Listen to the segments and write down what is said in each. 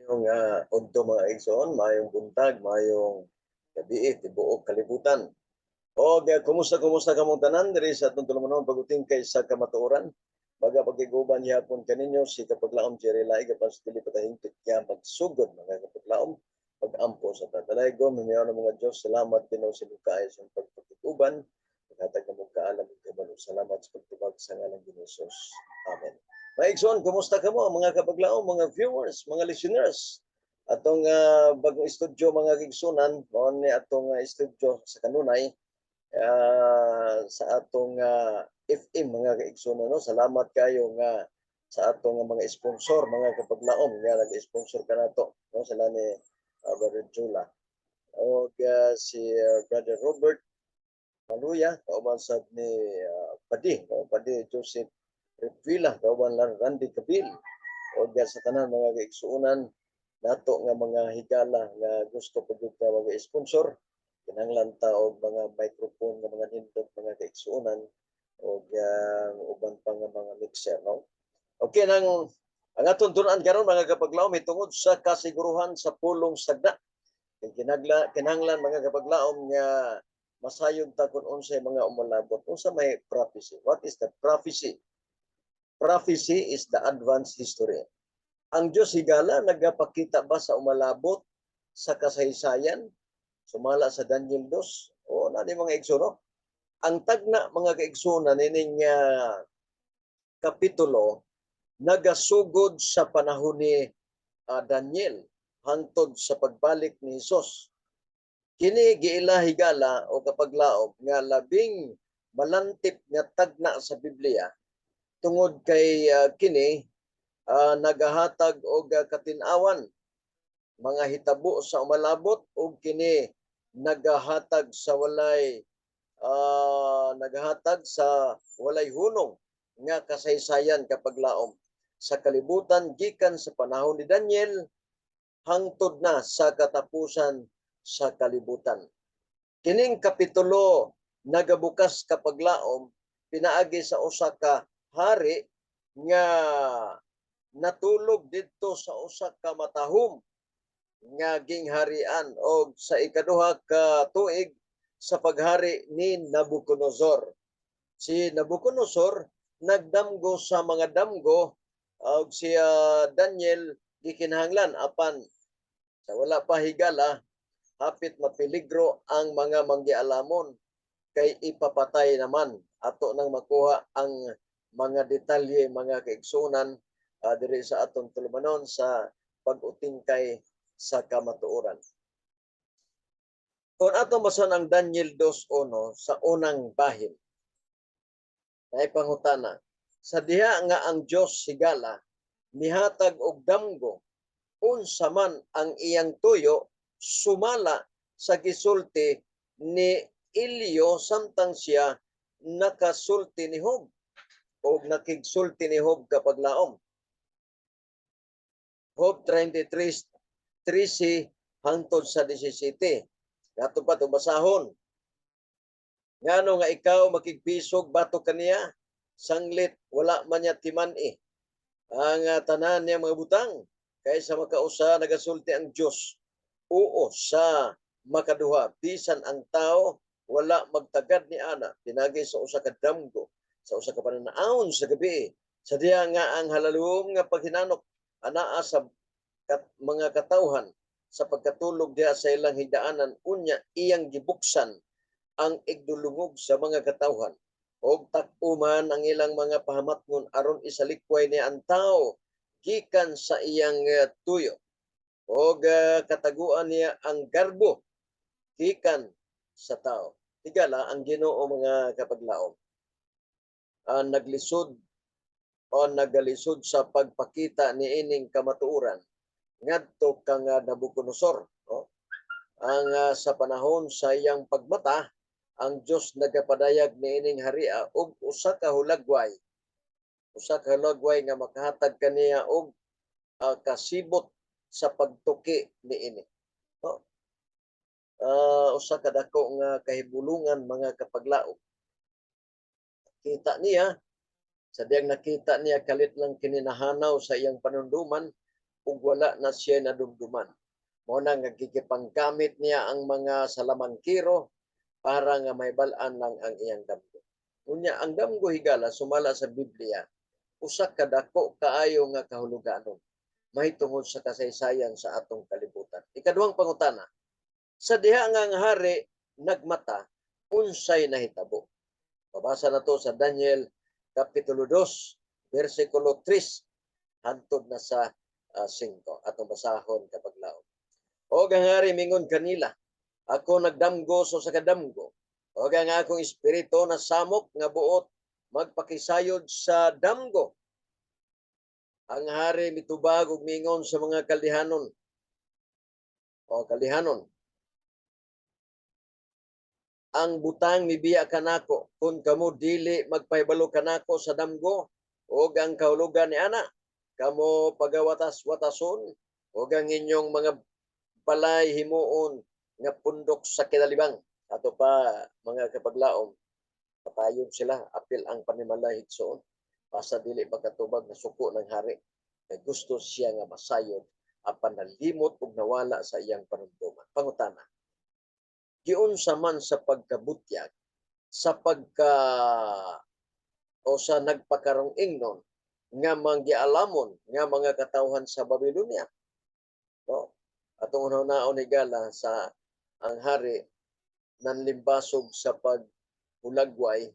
Yung udto mga igsoon, mayong buntag, mayong gabi, tibuok kalibutan. O kumusta kamong tanan diri sa atong tulumanon paguting kay sa kamatuoran. Baga pagiguban hapon kaninyo si kapaglaom Jerry Lai kapan sa dili patahingpit kaya magsugod mga kapaglaom pag-ampo sa tatalay go mimiyaw ng mga Dios salamat Ginoo sa lukay sa pagpatiguban paghatag na mong kaalam ug kabalo salamat sa pagtubag sa ngalan ni Jesus. Amen. Maigsoon, kumusta kamo mga kapaglaom, mga viewers, mga listeners? Atong bagong studio mga gigsunan, mao ni atong studio sa kanunay sa atong FM mga kaigsoon no. Salamat kayo nga sa atong mga sponsor, mga kapaglaom nga nag-sponsor kanato no sila ni Brother Jula o si Brother Robert Maluya kauban sad ni Padi Joseph Rivilla kauban lang Randy Cabil o sa tanan mga kaigsuonan nato nga mga higala nga gusto pud nga mga sponsor kinahanglan ta og mga microphone nga mga nindot mga kaigsuonan og uban pa nga mga mixer no. Okay nang ang atong tun-an karon mga kapaglaom tungod sa kasiguruhan sa pulong sagda. Kinahanglan mga kapaglaom nga masayod ta kun unsay mga umalabot unsa may prophecy. What is the prophecy? Prophecy is the advanced history. Ang Dios higala nagapakita ba sa umalabot sa kasaysayan sumala sa Daniel 2 o na mga igsoon. Ang tagna mga kaigsunan nining kapitulo nagasugod sa panahon ni Daniel hangtod sa pagbalik ni Hesus. Kini giilahigala o kapaglaom nga labing malantip nga tagna sa Biblia tungod kay kini nagahatag og katin-awan mga hitabo sa umalabot ug kini nagahatag sa walay hunong nga kasaysayan kapaglaom sa kalibutan gikan sa panahon ni Daniel hangtod na sa katapusan sa kalibutan. Kining kapitulo nagabukas kapaglaom pinaagi sa usa ka hari nga natulog didto sa usa ka matahom nga gingharian o sa ikaduha ka tuig sa paghari ni Nabucodonosor. Si Nabucodonosor nagdamgo sa mga damgo og si Daniel gikinahanglan apan sa wala pa higala hapit mapeligro ang mga manggialamon kay ipapatay naman ato nang makuha ang mga detalye mga kaigsunan diri sa atong tulumanon sa pag-utingkay sa kamatuoran. Kung ato masan ang Daniel 2:1 sa unang bahin, ay pangutana, sa diha nga ang Dios higala nihatag og damgo unsa man ang iyang tuyo sumala sa gisulti ni Elio samtang siya nakasulti ni Job o nakigsulti ni Job kapaglaom. Job 33:13 hangtod sa 17. Gato pa basahon. Ngano nga ikaw makigpisog bato kaniya sanglit wala man niya timan-i. Ang tanan niya mga butang kaysa makausa nagasulti ang Dios. Oo sa makaduha bisan ang tao wala magtagad ni ana pinagi sa usa ka damgo sa usa ka pananaon sa gabi. Sa diha nga ang halalom nga paghinanok anaa sa mga katawhan sa pagkatulog diha sa ilang higdaanan unya iyang gibuksan ang igdulungog sa mga katawhan og tak-uman ang ilang mga pahamatngon aron isalikway niya ang tao gikan sa iyang tuyo og kataguan niya ang garbo gikan sa tao. Higala ang Ginoo mga kapaglaom naglisod o nagalisod sa pagpakita ni ining kamatuoran ngadto kang Nabucodonosor ang sa panahon sa iyang pagmata ang Dios nagapadayag niining haria og usa ka hulagway nga makahatag kaniya og kasibot sa pagtuki niini. Usa ka dako nga kahibulungan mga kapaglaom. Kita niya sa diyang nakita niya kalit lang kininahanaw sa iyang panunduman ug wala na siya nadumduman. Mao na nga gigipanggamit niya ang mga salamangkiro para nga may bal-an lang ang iyang damgo. Unya ang damgo higala sumala sa Biblia usa ka dako kaayo nga kahuluganon mahitungod sa kasaysayan sa atong kalibutan. Ikaduhang pangutana, sa diha nga ang hari nagmata, unsay nahitabo? Babasa na to sa Daniel Kapitulo 2, versikulo 3, hantod na sa 5. Atong basahon kapag laom. O ang hari mingon kanila, ako nagdamgo so sa kadamgo. O ang akong espiritu na samok nga buot magpakisayod sa damgo. Ang hari mitubag ug mingon sa mga kalihanon. O kalihanon, ang butang mibiya kanako kung kamo dili magpahibalo kanako sa damgo o ang kahulugan ni ana kamo pagawatas-watason o ang inyong mga balay himuon nga pundok sa kinalibang. Ato pa mga kapaglaom, papayon sila apil ang panimalay higsoon basta dili magkatubag na suko ng hari kay gusto siya nga masayod apan nalimot ug nawala sa iyang panumduman. Pangutana, giunsa man sa pagkabutyag sa pagka o sa nagpakarong ingnon nga manggialamon nga mga katawhan sa Babylonia. No? Atong unaon higala sa ang hari nanlimbasog sa paghulagway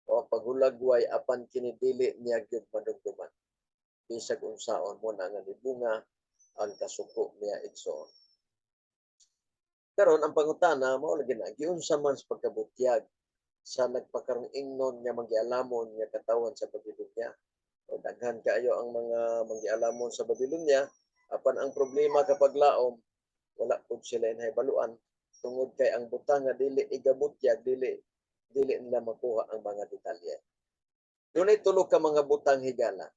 o paghulagway apan kinidili niya gyud madumduman. Bisag unsaon mo na nga libunga ang kasuko niya igsoon. Karon ang pangutana mao lagi na giunsa man sa pagkabutyag sa nagpakarong ingnon nga manggialamon nga katawhan sa Babylonia. O daghan kaayo ang mga manggialamon sa Babylonia apan ang problema kapag laom wala pud sila nahibaluan tungod kay ang butang nga dili igabutyag dili nila makuha ang mga detalye. Dunay tulo ka mga butang higala.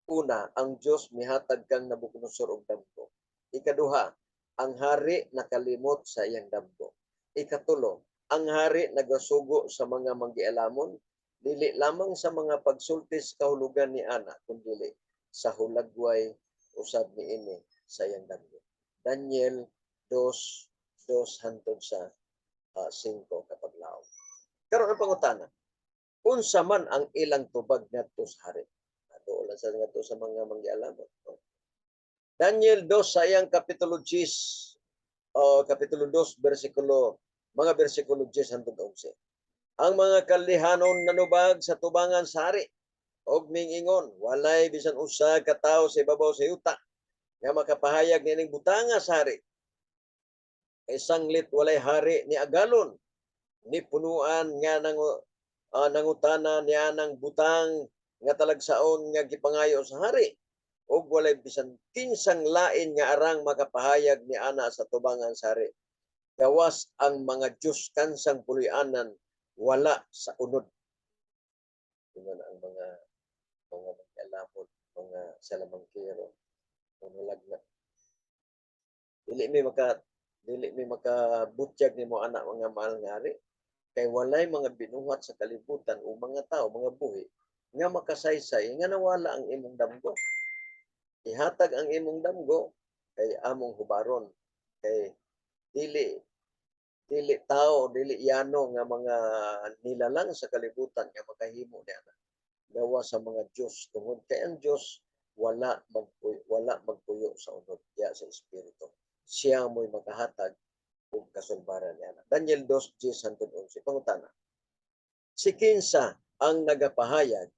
Una, ang Dios mihatag kang Nabucodonosor og damgo. Ikaduha, ang hari nakalimot sa iyang damgo. Ikatulo, ang hari nagasugo sa mga manggialamon dili lamang sa mga pagsultis kahulugan ni ana kundi sa hulagway usab niini sa iyang damgo. Daniel 2:2 hangtod sa 5 kapag laom. Karon ang pangutana, unsa man ang ilang tubag ngadto sa hari? Ato lang sa ngadto sa mga manggialamon. Daniel 2 sa iyang kapitulo 10 kapitulo 2 mga bersikulo 10 hangtod 11. Ang mga kalihanon nanubag sa tubangan sa hari og mingingon walay bisan usa ka tawo sa ibabaw sa yuta nga makapahayag nining butanga sa hari. Kay sanglit walay hari ni agalon ni punuan nga nangutana niya ng butang nga talagsaon nga gipangayo sa hari ug walay bisan kinsang lain nga arang makapahayag ni ana sa tubangan sa hari. Gawas ang mga Diyos kansang puloy-anan wala sa unod. Yun ang mga mag-alamon, mga salamangkero, mga lagna. Dili may makabutyag nimo anak mga mahal nga hari. Kay walay mga binuhat sa kalibutan o mga tao, mga buhi nga makasaysay nga nawala ang imong damgo. Ihatag ang imong damgo kay among hubaron kay dili tao, dili yano nga mga nilalang sa kalibutan nga makahimo niya gawa sa mga Diyos tungod kay ang Diyos wala magpuyo sa unod ya sa espiritu. Siya mo'y makahatag og kasulbaran niya. Daniel 2:10-11. Pangutana, si kinsa ang nagapahayag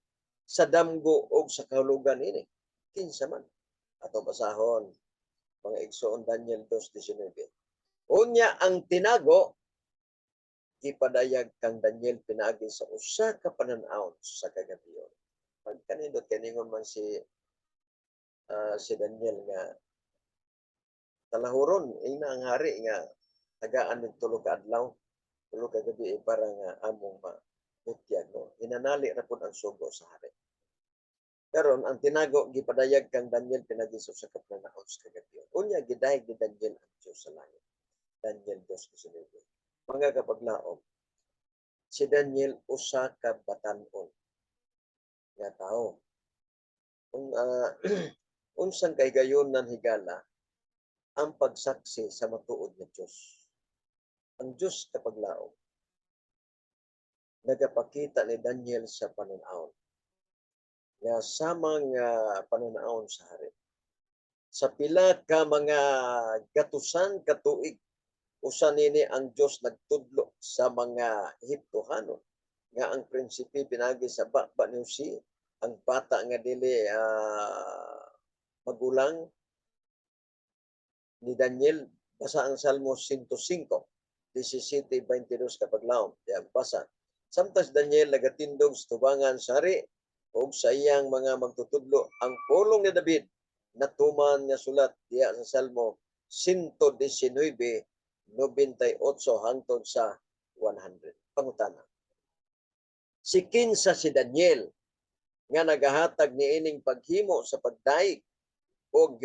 sa damgo og sa kahulugan ini? Kinsa man? Ato basahon mga igsoon Daniel 2:19. Unya ang tinago ipadayag kang Daniel pinaagi sa usa ka panan-aw sa kagabiyon. Pag kanindot kaningon man si Daniel nga talahuron ina ang hari nga tagaan ng tulo ka adlaw, tulo ka gabi para nga among mabutyag no. Hinanali ra pud ang sugo sa hari. Karon ang tinago gipadayag kang Daniel pinagi sa usa ka panan-aw sa kagabiyon. Unya gidayeg ni Daniel ang Dios sa langit. Daniel 2:19. Mga kapaglaom, si Daniel usa ka batan-on nga tao. Kung unsang kahigayonan higala ang pagsaksi sa matuod nga Dios. Ang Dios kapag laom nagapakita ni Daniel sa panunaon nga samang panunaon sa hari. Sa pila ka mga gatusan ka tuig usa nini ang Dios nagtudlo sa mga Ehiptohanon nga ang prinsipe pinagi sa baba ni Jose, ang bata nga dili magulang ni Daniel. Basa ang Salmo 105, 17-22 kapag laom. Diyan basa. Samtang Daniel nagatindog sa tubangan sa hari ug sa iyang mga magtutudlo ang pulong ni David natuman nga sulat diya sa Salmo 119:98 hangtod sa 100. Pangutana. Si kinsa si Daniel nga nagahatag niining paghimo sa pagdaig og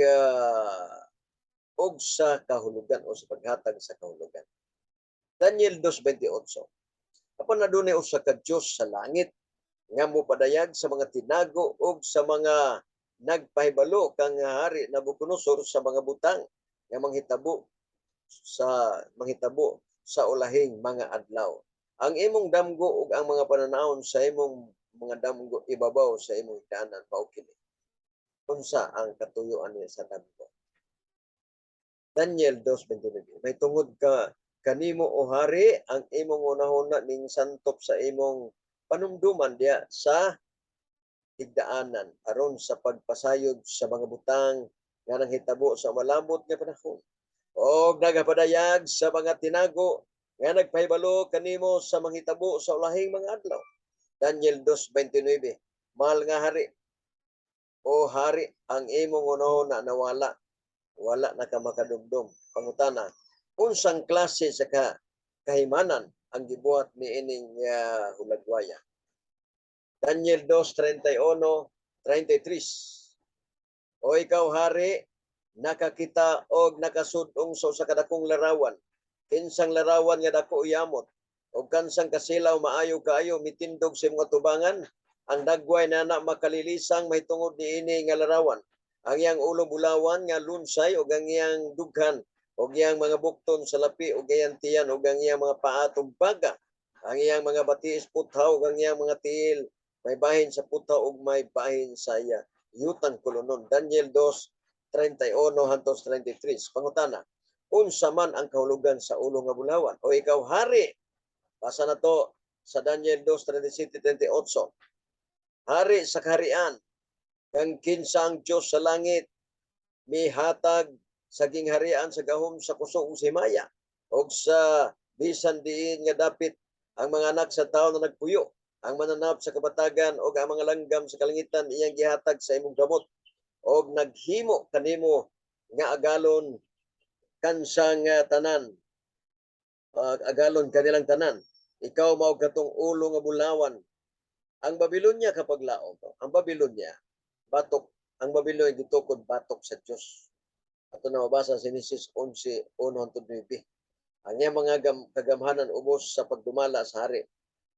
sa kahulugan o sa paghatag sa kahulugan. Daniel 2:28. Apan adunay usa ka Dios sa langit nga mopadayag sa mga tinago ug sa mga nagpahibalo kang hari Nabucodonosor sa mga butang nga manghitabo sa ulahing mga adlaw. Ang imong damgo ug ang mga pananaon sa imong mga damgo ibabaw sa imong higdaanan mao kini. Unsa ang katuyoan niya sa damgo? Daniel 2:29. May tungod ka kanimo o hari ang imong unahuna ning santop sa imong panumduman diya sa higdaanan aron sa pagpasayod sa mga butang nga nanghitabo sa malabot nga panahon. O nagapadayag sa mga tinago nga nagpahibalo kanimo sa manghitabo sa ulahing mga adlaw. Daniel 2:29. Mahal nga hari o hari ang imong unahuna nawala. Wala na ka makadumdum. Pangutana, unsang klase sa kahimanan ang gibuhat ni ining hulagwaya? Daniel 2:31-33. O ikaw hari, nakakita og nakasudong sa usa ka dakong larawan. Kinsang larawan nga dako yamot og kansang kasilaw maayo kaayo mitindog sa mga tubangan. Ang dagway na makalilisang mahitungod niini nga larawan. Ang iyang ulo bulawan nga lunsay ug ang iyang dughan ug iyang mga bukton sa lapi ug iyang tiyan ug ang iyang mga paa tumbaga. Ang iyang mga batiis puthaw ug ang iyang mga tiil may bahin sa puthaw ug may bahin sa iya yutang kulunon. Daniel 2:31-33. Pangutana, unsa man ang kahulugan sa ulo nga bulawan? O ikaw hari, basa na to sa Daniel 2:37-38. Hari sa kaharian kang kinsa ang Dios sa langit mihatag sa gingharian sa gahom sa kusog sa himaya og sa bisan diin nga dapit ang mga anak sa tawo na nagpuyo, ang mananap sa kabatagan og ang mga langgam sa kalangitan iyang gihatag sa imong gamot og naghimo kanimo nga agalon kansang tanan, agalon kanilang tanan. Ikaw mao katong ulo nga bulawan. Ang Babilonya kapag laom, ang Babilonya batok, ang Babilonya gitukod batok sa Dios. Ato na mabasa sa Genesis 11:1-9. Ang iyang mga kagamhanan ubos sa pagdumala sa hari,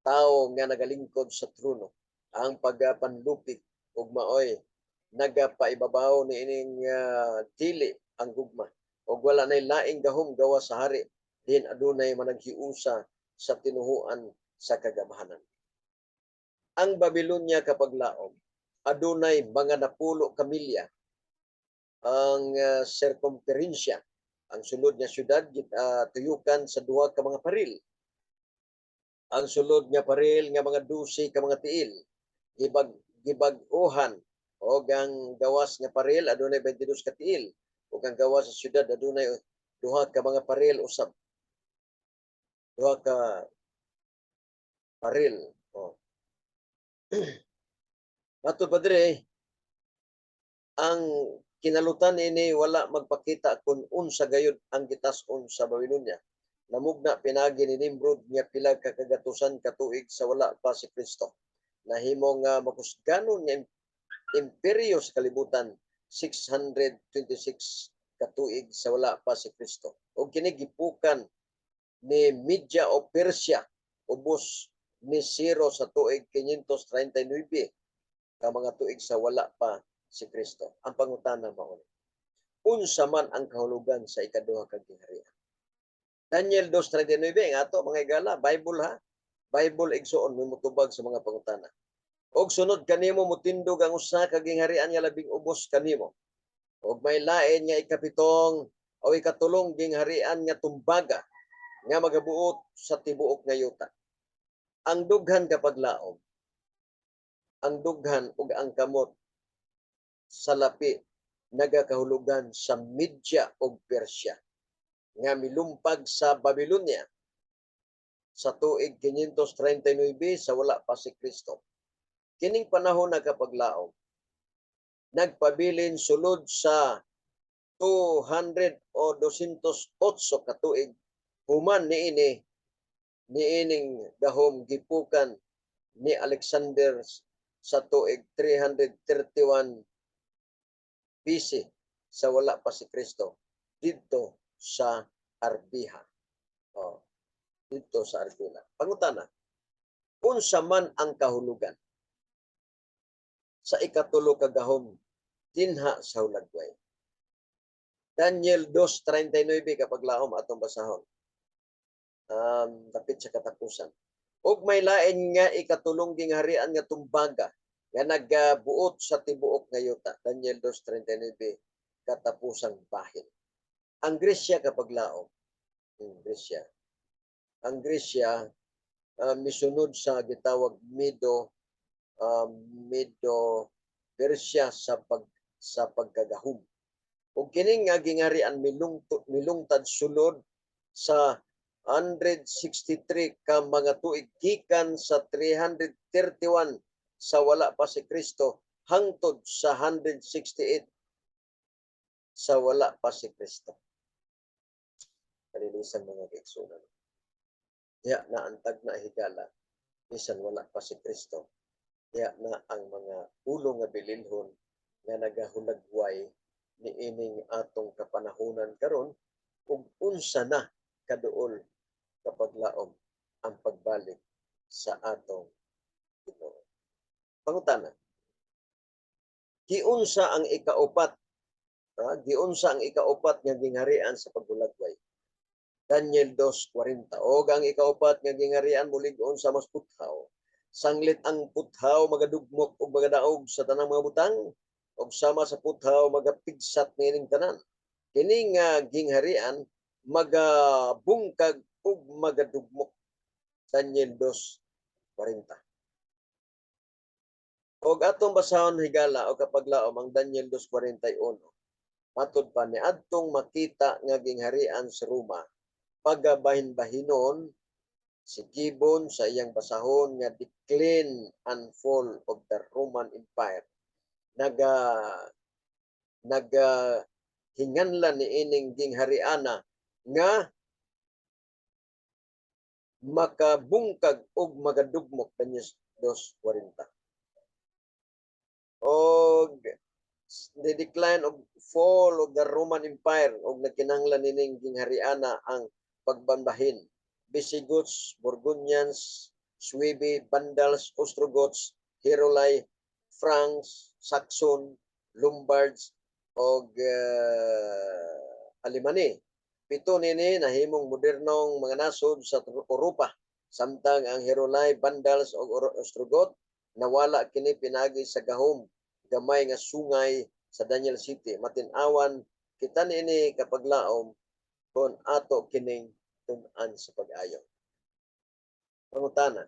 tao nga nagalingkod sa trono, ang pagpanlupig ug maoy nagapaibabaw ni ining dili ang gugma ug wala nay laing gahom gawa sa hari din adunay managhiusa sa tinuhuan sa kagamhanan. Ang Babilonya kapag laom adunay mga napulo kamilya ang circumferensya. Ang sulod nga syudad tuyukan sa duha ka mga paril. Ang sulod nga paril nga mga 12 ka mga tiil gibag-ohan og ang gawas nga paril adunay 22 ka tiil ug ang gawas sa syudad adunay duha ka mga paril usab. Duha ka paril. Matud padre, ang kinalutan ini wala magpakita kung unsa gayud ang gitas-on sa Babilonya. Namugna pinagi ni Nimrod nga pila ka kagatusan ka tuig sa wala pa si Kristo. Nahimo nga makusganon nga imperyo sa kalibutan 626 ka tuig sa wala pa si Kristo. Og kini gipukan ni Media o Persia ubos ni Ciro sa tuig 539 ka mga tuig sa wala pa si Kristo. Ang pangutana mao ni, unsa man ang kahulugan sa ikaduha ka gingharian? Daniel 2:39 nga ato mga igala, Bible ha. Bible igsuon mimutubag sa mga pangutana. Og sunod kanimo motindog ang usa ka gingharian nga labing ubos kanimo. Og may lain nga ikapitong o ikatulong gingharian nga tumbaga nga magabuot sa tibuok nga yuta. Ang dughan kapag laom, ang dughan ug ang kamot sa lapi nagakahulugan sa Media ug Persia nga milumpag sa Babylonia sa tuig 539 sa wala pa si Kristo. Kining panahon nagkapaglaom, nagpabilin sulod sa 200 o 208 ka tuig, human niining gahom gipukan ni Alexander sa tuig 331 BC sa wala pa si Kristo didto sa Arbiha. Didto sa Arbiha. Pangutana, unsa man ang kahulugan sa ikatulo ka gahom dinha sa hulagway? Daniel 2:39 kapag laom atong basahon. Dapit sa katapusan. Og may lain nga ikatulong gingharian nga tumbaga nga nagabuot sa tibuok nga yuta. Daniel 2:39 katapusang bahin. Ang Gresya kapag laom. Ang Gresya misunod sa gitawag Medo Persia sa pagkagahom. Ug kining nga gingharian milungtad sulod sa 163 ka mga tuig gikan sa 331 sa wala pa si Kristo hangtod sa 168 sa wala pa si Kristo. Kalilisan mga kaigsunan. Diya na antag na higala bisan wala pa si Kristo. Diya na ang mga ulo nga bilinhon nga nagahulagway niining atong kapanahunan karon ug unsa na kaduol kapag laom ang pagbalik sa atong Ginoo. Pangutana, giunsa ang ikaupat nga gingharian sa paghulagway? Daniel 2:40. Og ang ikaupat nga gingharian mulig-on sa mas puthaw. Sanglit ang puthaw magadugmok ug magadaog sa tanang mga butang ug sama sa puthaw magapigsat niining tanan. Kini nga gingharian magabungkag ug magadugmok. Daniel 2:40. Og atong basahon higala o kapag laom ang Daniel 2:41. Matud pa ni adtong makita nga gingharian sa Roma, pagabahin-bahinon si Gibbon sa iyang basahon nga Decline and Fall of the Roman Empire. Hinganlan ni ining ginghariana nga makabungkag og magadugmok. Daniel 2:40. Og the decline of fall of the Roman Empire og nagkinahanglan nining ginghariana ang pagbanbahin. Visigoths, Burgundians, Suebi, Vandals, Ostrogoths, Heruli, Franks, Saxon, Lombards og Alemani. Pito nini nahimong modernong mga nasod sa Europa. Samtang ang Heruli, Vandals ug Ostrogoth nawala kini pinagi sa gahom gamay nga sungay sa Daniel City. Matin-awan kita niini kapag laom kon ato kining tun-an sa pag-ayo. Pangutana,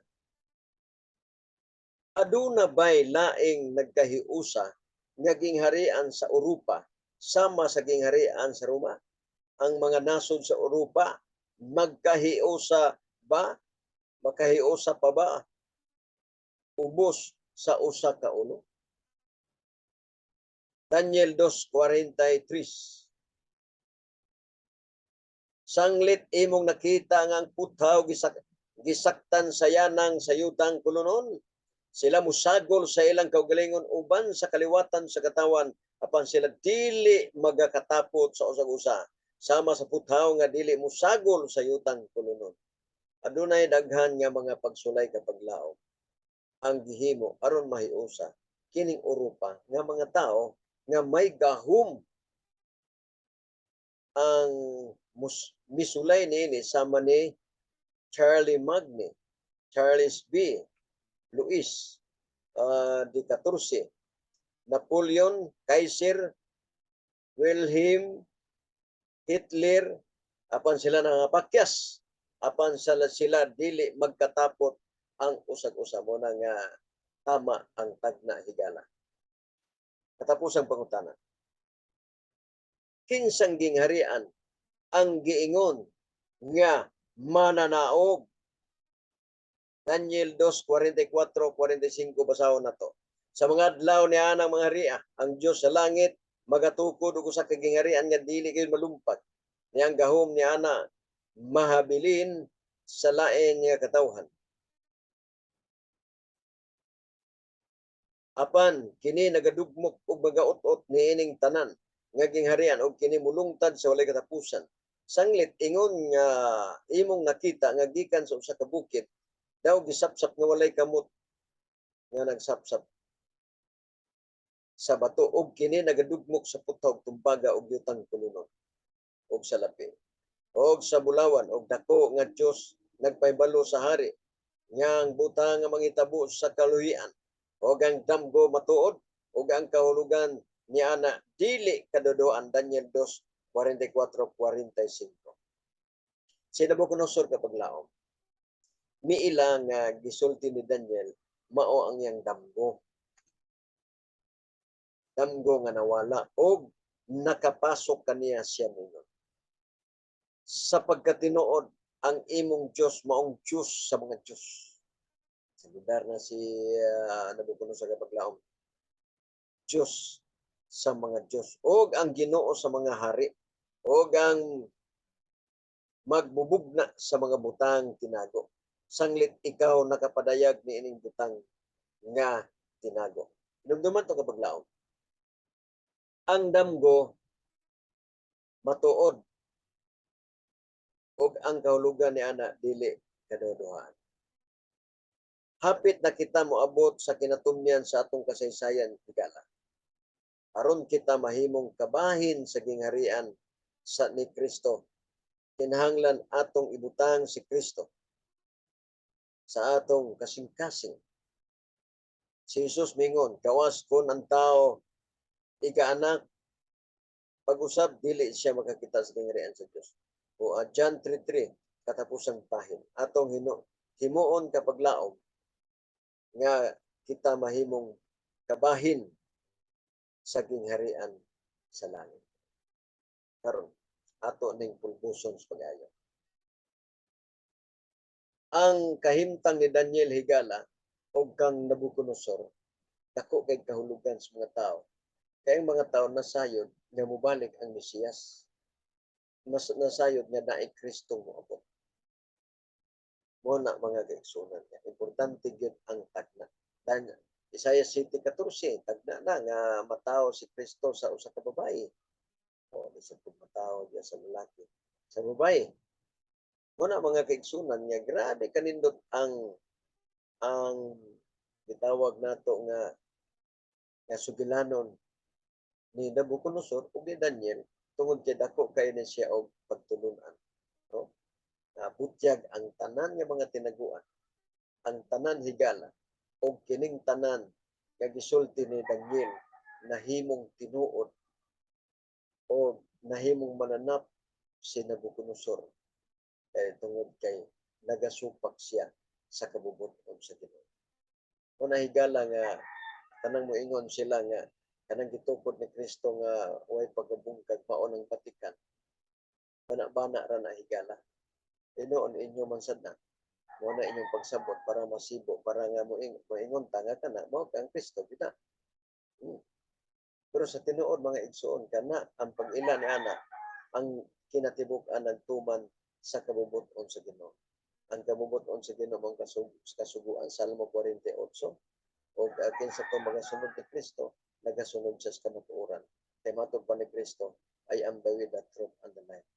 aduna bay laing nagkahiusa nga gingharian sa Europa sama sa gingharian sa Roma? Ang mga nasod sa Europa magkahiusa ba? Makahiusa pa ba? Ubos sa usa ka ulo? Daniel 2:43. Sanglit imong nakita nga ang puthaw gisaktan sa yanang sa yutang kulunon. Sila musagol sa ilang kaugalingon uban sa kaliwatan sa katawan apan sila dili magakatapot sa usag-usa sama sa puthaw nga dili musagol sa yutang kulunon. Adunay daghan nga mga pagsulay kapag laom ang gihimo aron mahiusa kining Europa nga mga tao nga may gahom ang misulay niini sama ni Charlie Magni, Charles B. Luis de 14, Napoleon, Kaiser, Wilhelm, Hitler, apan sila nangapakyas, apan sila dili magkatapot ang usag-usa mo na nga tama ang tagna higala. Katapusang pangutana. Kinsang gingharian ang giingon nga mananaog. Daniel 2:44-45 basahon na to. Sa mga adlaw ni anang mga haria, ang Dios sa langit magatukod og usa ka gingharian nga dili kay malumpag. Niyang gahom ni ana mahabilin sa lain nga katawhan. Apan kini nagadugmok og magaut-ot niining tanan nga gingharian og kini mulungtad sa walay katapusan. Sanglit ingon nga imong nakita nga gikan sa usa ka bukid daw gisapsap nga walay kamot nga nagsapsap sa bato og kini nagadugmok sa putog tumbaga og yutang pulunon og sa lapi og sa bulawan og dako nga Dios nagpahibalo sa hari nga ang butang nga mangitabo sa kaluhian og ang damgo matuod og ang kahulugan ni ana dili kadodoan. Daniel 2:44-45. Si Nabucodonosor kapag laom miila nga gisulti ni Daniel mao ang iyang damgo nga nawala og nakapasok kaniya siya mingon. Sa pagkatinuod ang imong Dios maong Diyos sa mga Diyos. Saludar na si Nabucodonosor kapag laom. Diyos sa mga Diyos og ang Ginoo sa mga hari og ang magbubugna sa mga butang tinago. Sanglit ikaw nakapadayag ni ining butang nga tinago. Hinumduman to kapag laom. Ang damgo matuod ug ang kahulugan ni ana dili kadodohan. Hapit na kita moabot sa kinatumyan sa atong kasaysayan higala. Aron kita mahimong kabahin sa gingharian sa ni Kristo. Kinahanglan atong ibutang si Kristo sa atong kasing-kasing. Si Jesus mingon, gawas kon ang tao igaanak pag-usab dili siya makakita sa gingharian sa Dios. O John 3:3 katapusang bahin. Atong himuon kapag laom nga kita mahimong kabahin sa gingharian sa langit. Karon ato ning pulbuson sa pag-ayo. Ang kahimtang ni Daniel higala o kang Nabucodonosor dako kay kahulugan sa mga tao. Kay mga tao nasayod nga mobalik ang Mesiyas. Nasayod nga naay Kristo moabot. Mo na mga kaigsunan. Importante gyud ang tagna. Dan Isaiah 7:14 tagna na nga matawo si Kristo sa usa ka babayi. O sa matawo diya sa lalaki. Sa babayi. Mo na mga kaigsunan nga grabe kanindot ang gitawag nato nga sugilanon ni Nabucodonosor ug ni Daniel tungod kay dako kay na siya og pagtulunan. No? Butyag ang tanan nga mga tinaguan, ang tanan higala og kining tanan nga gisulti ni Daniel nahimong tinuod o nahimong mananap si Nabucodonosor tungod kay nagasupak siya sa kabubot-on sa Ginoo. Una higala nga kanang moingon sila nga kanang gitukod ni Kristo nga way pagabungkag mao ng Batikan. Bana-bana ra na higala. Tinuon inyo man sad na. Mo na inyong pagsabot para masibo para nga moingon ta nga kana mao kang Kristo kita. Pero sa tinuod mga igsoon kana ang pag-ila ni ana ang kinatibuk-an nagtuman sa kabubot-on sa Ginoo. Ang kabubot-on sa Ginoo mong kasuguan Salmo 48 o akin sa itong mga sunod ni Kristo nagasunod siya sa kamatuoran. Kay matod pa ni Kristo, I am the way, the truth, and the life.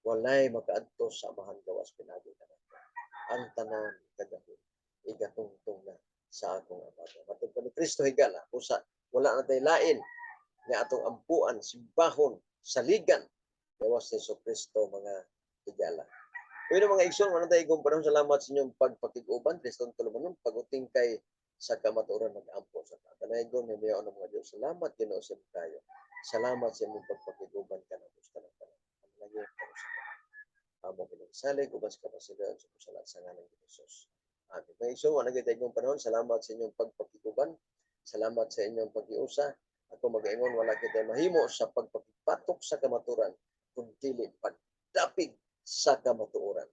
Walay makaadto sa amahan gawas pinagi ka nato. Ang tanan kagahon, igatungtong na sa akong abada. Matod pa ni Kristo higala, usa, wala na tayo lain nga atong ampuan, simbahon, saligan gawas ni Kristo mga higala. Pero mga igsoon, wala tayo kung panahon, salamat sa inyong pagpakig-uban, Kristong tulumanon, paguting kay sa kamatuoran nag-ampo sa katanayon, may mga mga Diyos. Salamat, Ginoo sa tayo. Salamat sa inyong pagpakig-uban ka na gusto ng panahon. Ang langit, pero sa amo pinagsalig, ubas kapasidan sa kusalat sa ngalan ni Jesus. Amen. Mga igsoon, wala tayo kung panahon, salamat sa inyong pagpakig-uban. Salamat sa inyong pag-iusa. Ako mag-ingon, wala kita mahimo sa pagpakipatok sa kamaturan, kung dili pagdapig sa kamatuoran.